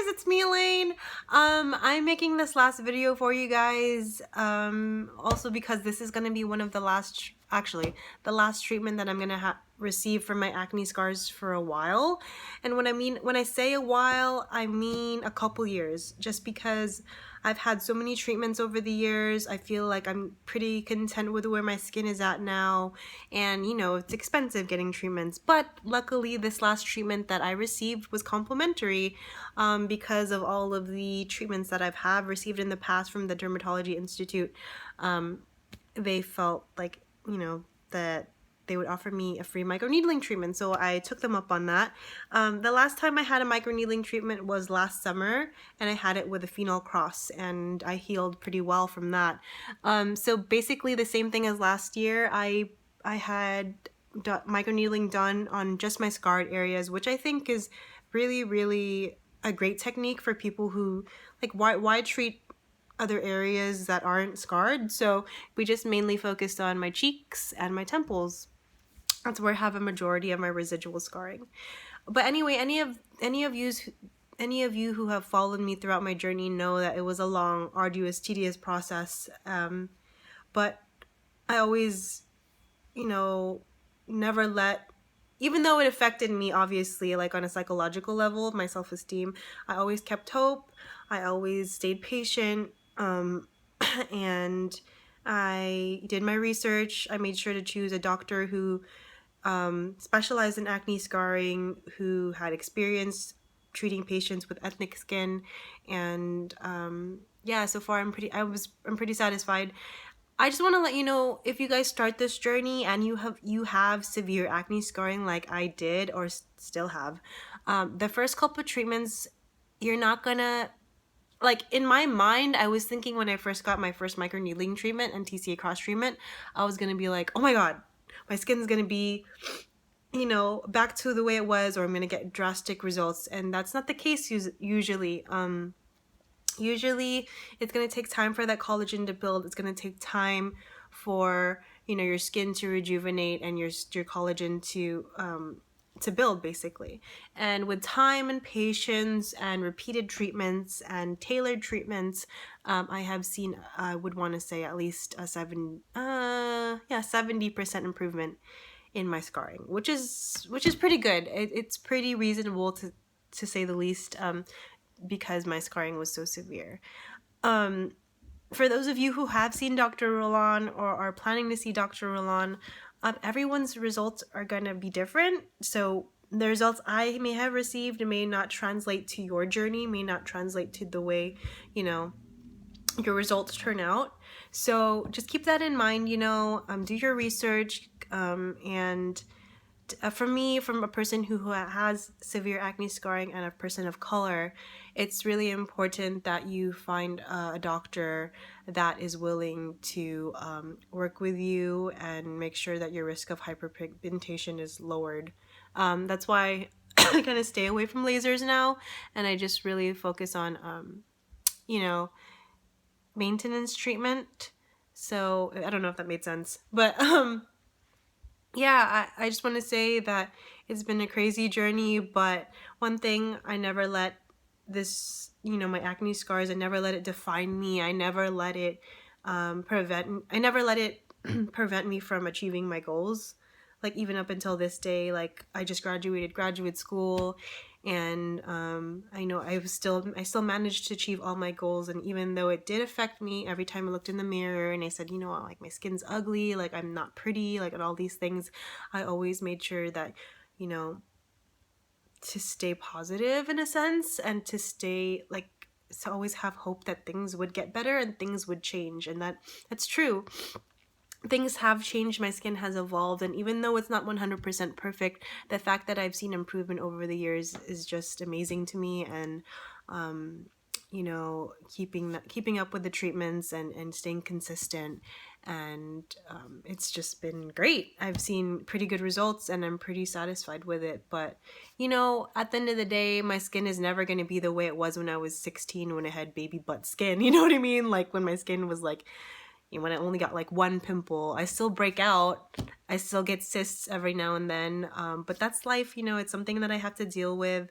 it's me, Elaine. I'm making this last video for you guys, also because this is gonna be one of the last, actually, the last treatment that I'm gonna receive for my acne scars for a while. And when I say a while, I mean a couple years, just because I've had so many treatments over the years. I feel like I'm pretty content with where my skin is at now, and you know, it's expensive getting treatments, but luckily this last treatment that I received was complimentary, because of all of the treatments that I've received in the past from the Dermatology Institute. They felt like, you know, that they would offer me a free microneedling treatment, so I took them up on that. The last time I had a microneedling treatment was last summer, and I had it with a phenol cross, and I healed pretty well from that. So basically the same thing as last year. I had microneedling done on just my scarred areas, which I think is really a great technique for people who, like, why treat other areas that aren't scarred? So we just mainly focused on my cheeks and my temples. That's where I have a majority of my residual scarring. But anyway, any of you who have followed me throughout my journey know that it was a long, arduous, tedious process. But I always, you know, never let, even though it affected me obviously, like on a psychological level, my self-esteem, I always kept hope. I always stayed patient, and I did my research. I made sure to choose a doctor who specialized in acne scarring, who had experience treating patients with ethnic skin, and yeah, so far I'm pretty satisfied. I just want to let you know, if you guys start this journey and you have severe acne scarring like I did or still have, the first couple of treatments, you're not gonna, like, in my mind, I was thinking when I first got my first microneedling treatment and TCA cross treatment, I was gonna be like, oh my god, my skin's gonna be, you know, back to the way it was, or I'm gonna get drastic results, and that's not the case usually. Usually it's going to take time for that collagen to build. It's going to take time for, you know, your skin to rejuvenate and your collagen to build, basically. And with time and patience and repeated treatments and tailored treatments, I have seen, I would want to say, at least a 70% improvement in my scarring, which is pretty good. It's pretty reasonable to say the least, because my scarring was so severe. For those of you who have seen Dr. Roland or are planning to see Dr. Roland, everyone's results are gonna be different. So the results I may have received may not translate to your journey, may not translate to the way, you know, your results turn out. So just keep that in mind, you know, do your research, and for me, from a person who has severe acne scarring and a person of color, it's really important that you find a doctor that is willing to work with you and make sure that your risk of hyperpigmentation is lowered. That's why I kind of stay away from lasers now, and I just really focus on, you know, maintenance treatment. So I don't know if that made sense, but yeah, I just want to say that it's been a crazy journey, but one thing, I never let this, you know, my acne scars, I never let it define me. I never let it prevent me from achieving my goals. Like, even up until this day, like, I just graduated graduate school, and I know I still managed to achieve all my goals. And even though it did affect me every time I looked in the mirror and I said, you know, like, my skin's ugly, like, I'm not pretty, like, and all these things, I always made sure that, you know, to stay positive in a sense, and to stay, like, to always have hope that things would get better and things would change. And that's true. Things have changed, my skin has evolved, and even though it's not 100% perfect, the fact that I've seen improvement over the years is just amazing to me. And you know, keeping up with the treatments and staying consistent, and it's just been great. I've seen pretty good results and I'm pretty satisfied with it. But you know, at the end of the day, my skin is never going to be the way it was when I was 16, when I had baby butt skin, you know what I mean? Like, when my skin was like, when I only got like one pimple. I still break out, I still get cysts every now and then, but that's life, you know. It's something that I have to deal with.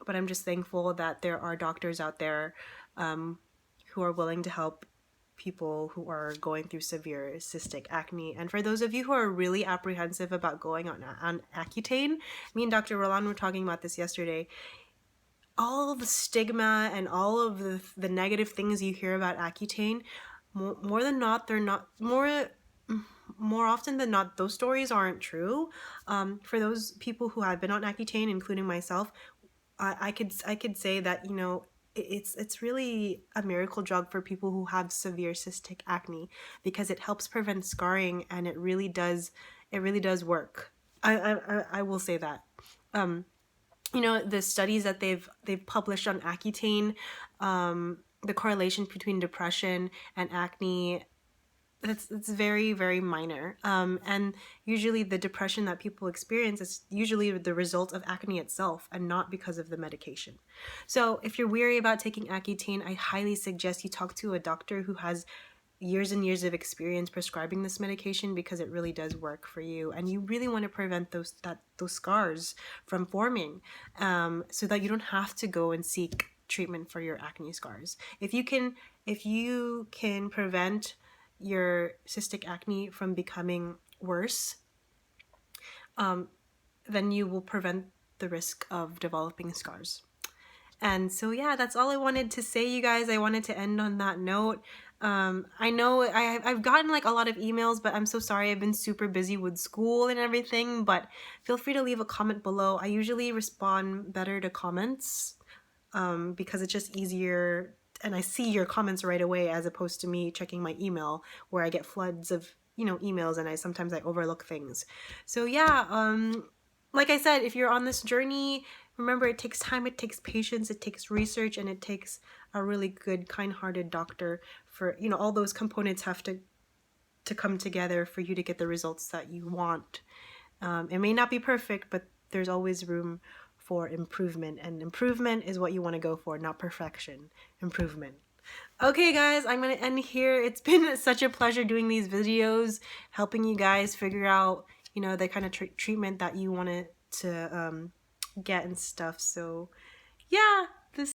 but I'm just thankful that there are doctors out there who are willing to help people who are going through severe cystic acne. And for those of you who are really apprehensive about going on Accutane, me and Dr. Roland were talking about this yesterday. All of the stigma and all of the negative things you hear about Accutane, more than not, they're not more often than not, those stories aren't true. For those people who have been on Accutane, including myself, I could say that, you know, it's really a miracle drug for people who have severe cystic acne, because it helps prevent scarring, and it really does work. I will say that. You know, the studies that they've published on Accutane, the correlation between depression and acne, it's very, very minor. And usually the depression that people experience is usually the result of acne itself and not because of the medication. So if you're weary about taking Accutane, I highly suggest you talk to a doctor who has years and years of experience prescribing this medication, because it really does work for you, and you really want to prevent those scars from forming, so that you don't have to go and seek treatment for your acne scars. If you can prevent your cystic acne from becoming worse, then you will prevent the risk of developing scars. And so, yeah, that's all I wanted to say, you guys. I wanted to end on that note. I know I've gotten like a lot of emails, but I'm so sorry. I've been super busy with school and everything, but feel free to leave a comment below. I usually respond better to comments, because it's just easier, and I see your comments right away, as opposed to me checking my email where I get floods of, you know, emails, and sometimes I overlook things. So yeah, like I said, if you're on this journey, remember, it takes time, it takes patience, it takes research, and it takes a really good, kind-hearted doctor. For, you know, all those components have to come together for you to get the results that you want. It may not be perfect, but there's always room for improvement, and improvement is what you want to go for, not perfection. Improvement. Okay, guys, I'm gonna end here. It's been such a pleasure doing these videos, helping you guys figure out, you know, the kind of treatment that you want to get and stuff. So yeah, this